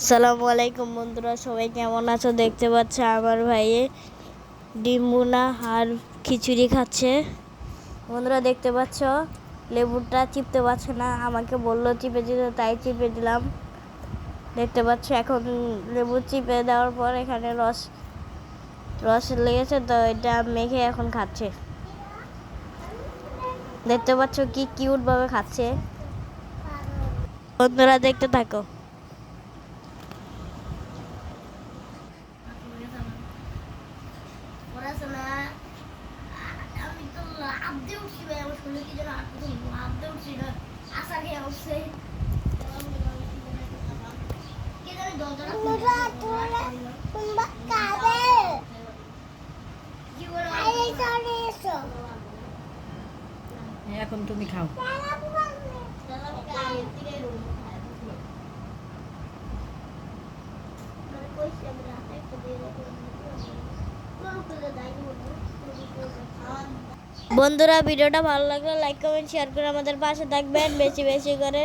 আসসালামু আলাইকুম বন্ধুরা, সবাই কেমন আছো? দেখতে পাচ্ছ আমার ভাই ডিম ভুনা আর খিচুড়ি খাচ্ছে। বন্ধুরা দেখতে পাচ্ছ লেবুটা চিপতে পারছে না, আমাকে বললো চিপে দিতে, তাই চিপে দিলাম। দেখতে পাচ্ছ এখন লেবু চিপে দেওয়ার পর এখানে রস রস লেগেছে, তো এটা মেখে এখন খাচ্ছে। দেখতে পাচ্ছ কি কিউট ভাবে খাচ্ছে। বন্ধুরা দেখতে থাকো। আমি তো লাভ দিয়ে উঠছি ভাই, আমার শুনে কি যেন লাভ দিয়ে উঠছি না, আশা খেয়ে উঠছে কি জানি দরজাটা কি বলে এখন তুমি খাও। বন্ধুরা ভিডিওটা ভালো লাগলে লাইক কমেন্ট শেয়ার করে আমাদের পাশে থাকবেন বেশি বেশি করে।